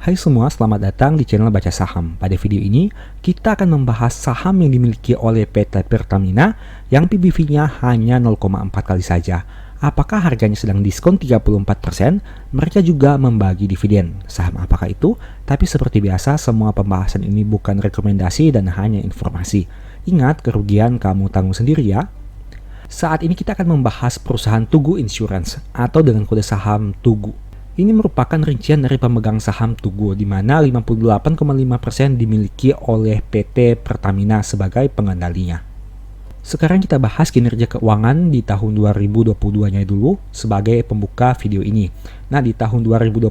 Hai semua, selamat datang di channel Baca Saham. Pada video ini, kita akan membahas saham yang dimiliki oleh PT Pertamina yang PBV-nya hanya 0,4 kali saja. Apakah harganya sedang diskon 34%? Mereka juga membagi dividen. Saham apakah itu? Tapi seperti biasa, semua pembahasan ini bukan rekomendasi dan hanya informasi. Ingat, kerugian kamu tanggung sendiri ya. Saat ini kita akan membahas perusahaan Tugu Insurance atau dengan kode saham Tugu. Ini merupakan rincian dari pemegang saham Tugu, di mana 58,5% dimiliki oleh PT Pertamina sebagai pengendalinya. Sekarang kita bahas kinerja keuangan di tahun 2022-nya dulu sebagai pembuka video ini. Nah, di tahun 2022,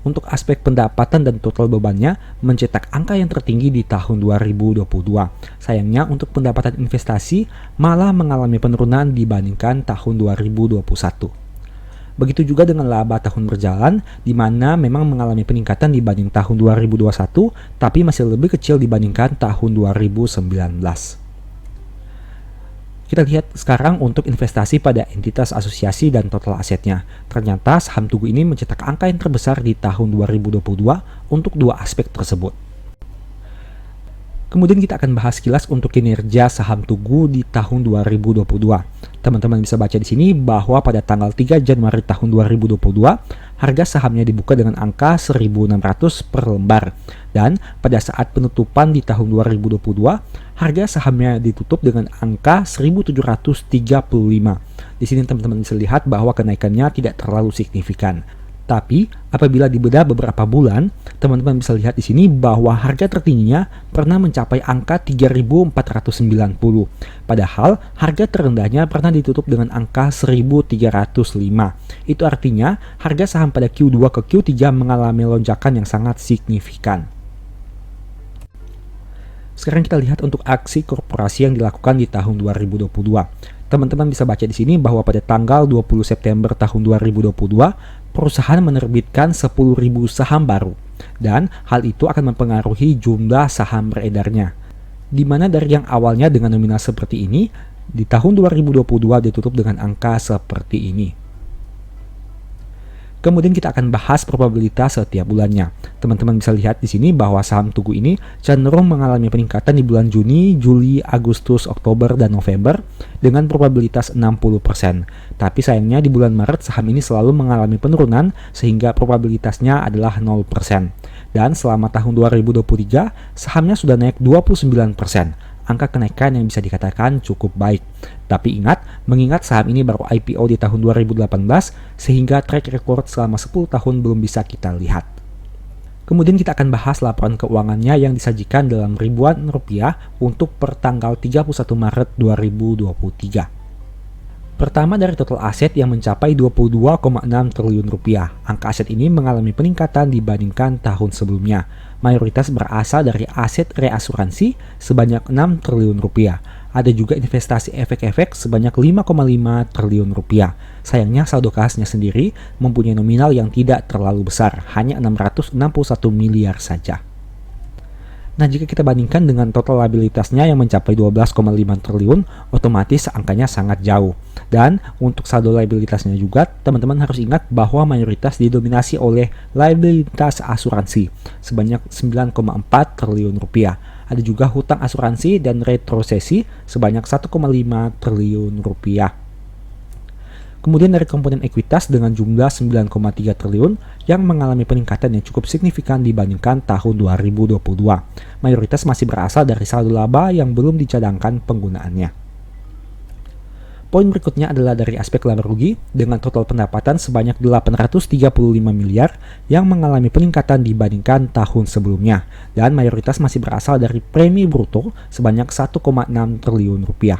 untuk aspek pendapatan dan total bebannya mencetak angka yang tertinggi di tahun 2022. Sayangnya, untuk pendapatan investasi malah mengalami penurunan dibandingkan tahun 2021. Begitu juga dengan laba tahun berjalan, di mana memang mengalami peningkatan dibanding tahun 2021, tapi masih lebih kecil dibandingkan tahun 2019. Kita lihat sekarang untuk investasi pada entitas asosiasi dan total asetnya. Ternyata saham Tugu ini mencetak angka yang terbesar di tahun 2022 untuk dua aspek tersebut. Kemudian kita akan bahas kilas untuk kinerja saham Tugu di tahun 2022. Teman-teman bisa baca di sini bahwa pada tanggal 3 Januari tahun 2022, harga sahamnya dibuka dengan angka 1.600 per lembar. Dan pada saat penutupan di tahun 2022, harga sahamnya ditutup dengan angka 1.735. Di sini teman-teman bisa lihat bahwa kenaikannya tidak terlalu signifikan. Tapi apabila dibedah beberapa bulan, teman-teman bisa lihat di sini bahwa harga tertingginya pernah mencapai angka 3.490. Padahal harga terendahnya pernah ditutup dengan angka 1.305. Itu artinya harga saham pada Q2 ke Q3 mengalami lonjakan yang sangat signifikan. Sekarang kita lihat untuk aksi korporasi yang dilakukan di tahun 2022. Teman-teman bisa baca di sini bahwa pada tanggal 20 September tahun 2022, perusahaan menerbitkan 10.000 saham baru, dan hal itu akan mempengaruhi jumlah saham beredarnya. Di mana dari yang awalnya dengan nominal seperti ini, di tahun 2022 ditutup dengan angka seperti ini. Kemudian kita akan bahas probabilitas setiap bulannya. Teman-teman bisa lihat di sini bahwa saham Tugu ini cenderung mengalami peningkatan di bulan Juni, Juli, Agustus, Oktober, dan November dengan probabilitas 60%. Tapi sayangnya di bulan Maret saham ini selalu mengalami penurunan sehingga probabilitasnya adalah 0%. Dan selama tahun 2023, sahamnya sudah naik 29%. Angka kenaikan yang bisa dikatakan cukup baik. Tapi ingat, mengingat saham ini baru IPO di tahun 2018, sehingga track record selama 10 tahun belum bisa kita lihat. Kemudian kita akan bahas laporan keuangannya yang disajikan dalam ribuan rupiah untuk per tanggal 31 Maret 2023. Pertama dari total aset yang mencapai 22,6 triliun rupiah. Angka aset ini mengalami peningkatan dibandingkan tahun sebelumnya. Mayoritas berasal dari aset reasuransi sebanyak 6 triliun rupiah. Ada juga investasi efek-efek sebanyak 5,5 triliun rupiah. Sayangnya saldo kasnya sendiri mempunyai nominal yang tidak terlalu besar, hanya 661 miliar saja. Nah, jika kita bandingkan dengan total liabilitasnya yang mencapai 12,5 triliun, otomatis angkanya sangat jauh. Dan untuk saldo liabilitasnya juga, teman-teman harus ingat bahwa mayoritas didominasi oleh liabilitas asuransi sebanyak 9,4 triliun rupiah. Ada juga hutang asuransi dan retrosesi sebanyak 1,5 triliun rupiah. Kemudian dari komponen ekuitas dengan jumlah 9,3 triliun yang mengalami peningkatan yang cukup signifikan dibandingkan tahun 2022. Mayoritas masih berasal dari saldo laba yang belum dicadangkan penggunaannya. Poin berikutnya adalah dari aspek laba rugi dengan total pendapatan sebanyak 835 miliar yang mengalami peningkatan dibandingkan tahun sebelumnya. Dan mayoritas masih berasal dari premi bruto sebanyak 1,6 triliun rupiah.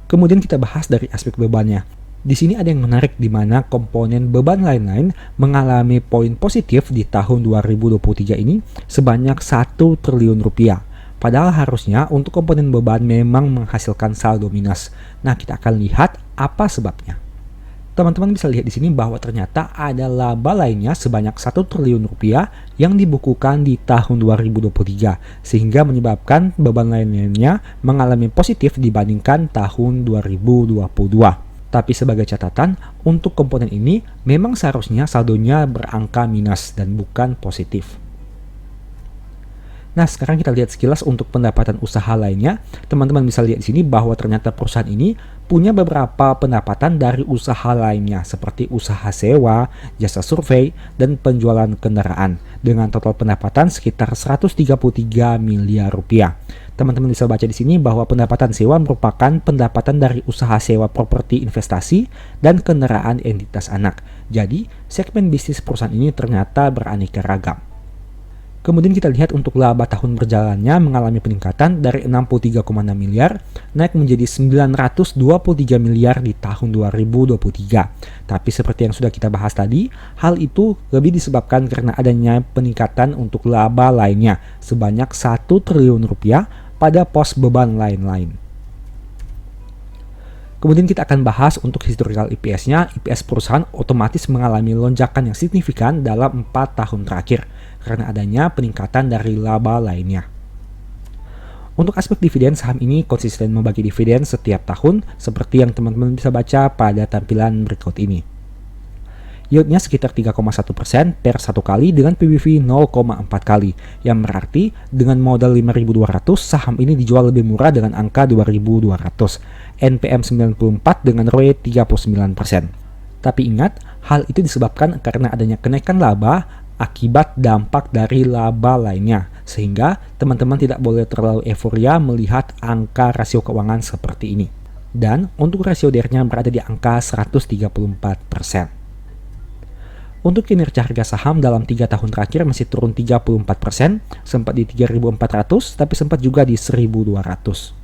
Kemudian kita bahas dari aspek bebannya. Di sini ada yang menarik di mana komponen beban lain-lain mengalami poin positif di tahun 2023 ini sebanyak 1 triliun rupiah. Padahal harusnya untuk komponen beban memang menghasilkan saldo minus. Nah, kita akan lihat apa sebabnya. Teman-teman bisa lihat di sini bahwa ternyata ada laba lainnya sebanyak 1 triliun rupiah yang dibukukan di tahun 2023 sehingga menyebabkan beban lainnya mengalami positif dibandingkan tahun 2022. Tapi sebagai catatan, untuk komponen ini memang seharusnya saldonya berangka minus dan bukan positif. Nah, sekarang kita lihat sekilas untuk pendapatan usaha lainnya. Teman-teman bisa lihat di sini bahwa ternyata perusahaan ini punya beberapa pendapatan dari usaha lainnya seperti usaha sewa, jasa survei, dan penjualan kendaraan dengan total pendapatan sekitar 133 miliar rupiah. Teman-teman bisa baca di sini bahwa pendapatan sewa merupakan pendapatan dari usaha sewa properti investasi dan kendaraan entitas anak. Jadi, segmen bisnis perusahaan ini ternyata beraneka ragam. Kemudian kita lihat untuk laba tahun berjalannya mengalami peningkatan dari 63,6 miliar naik menjadi 923 miliar di tahun 2023. Tapi seperti yang sudah kita bahas tadi, hal itu lebih disebabkan karena adanya peningkatan untuk laba lainnya sebanyak 1 triliun rupiah pada pos beban lain-lain. Kemudian kita akan bahas untuk historical EPS-nya. EPS perusahaan otomatis mengalami lonjakan yang signifikan dalam 4 tahun terakhir karena adanya peningkatan dari laba lainnya. Untuk aspek dividen, saham ini konsisten membagi dividen setiap tahun seperti yang teman-teman bisa baca pada tampilan berikut ini. Yieldnya sekitar 3,1% per 1 kali dengan PBV 0,4 kali, yang berarti dengan modal 5.200 saham ini dijual lebih murah dengan angka 2.200, NPM 94 dengan ROE 39%. Tapi ingat, hal itu disebabkan karena adanya kenaikan laba akibat dampak dari laba lainnya, sehingga teman-teman tidak boleh terlalu euforia melihat angka rasio keuangan seperti ini. Dan untuk rasio DER-nya berada di angka 134%. Untuk kinerja harga saham dalam 3 tahun terakhir masih turun 34%, sempat di 3.400 tapi sempat juga di 1.200.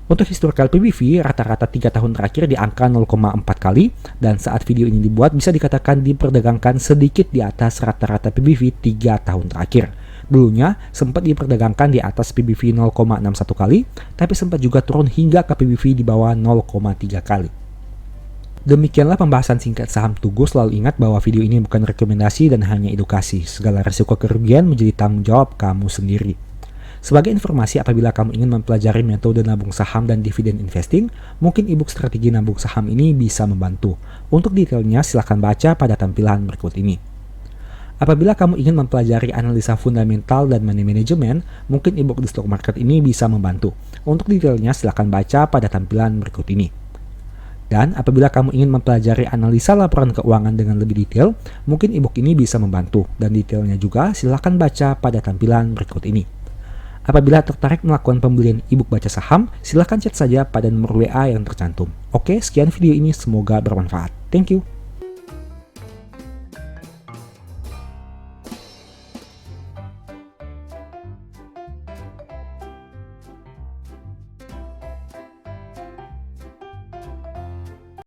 Untuk historical PBV, rata-rata 3 tahun terakhir di angka 0,4 kali, dan saat video ini dibuat bisa dikatakan diperdagangkan sedikit di atas rata-rata PBV 3 tahun terakhir. Dulunya sempat diperdagangkan di atas PBV 0,61 kali, tapi sempat juga turun hingga ke PBV di bawah 0,3 kali. Demikianlah pembahasan singkat saham Tugu. Selalu ingat bahwa video ini bukan rekomendasi dan hanya edukasi. Segala risiko kerugian menjadi tanggung jawab kamu sendiri. Sebagai informasi, apabila kamu ingin mempelajari metode nabung saham dan dividen investing, mungkin ebook strategi nabung saham ini bisa membantu. Untuk detailnya silahkan baca pada tampilan berikut ini. Apabila kamu ingin mempelajari analisa fundamental dan money management, mungkin ebook di stock market ini bisa membantu. Untuk detailnya silahkan baca pada tampilan berikut ini. Dan apabila kamu ingin mempelajari analisa laporan keuangan dengan lebih detail, mungkin ebook ini bisa membantu. Dan detailnya juga silahkan baca pada tampilan berikut ini. Apabila tertarik melakukan pembelian ebook baca saham, silahkan chat saja pada nomor WA yang tercantum. Oke, sekian video ini, semoga bermanfaat. Thank you.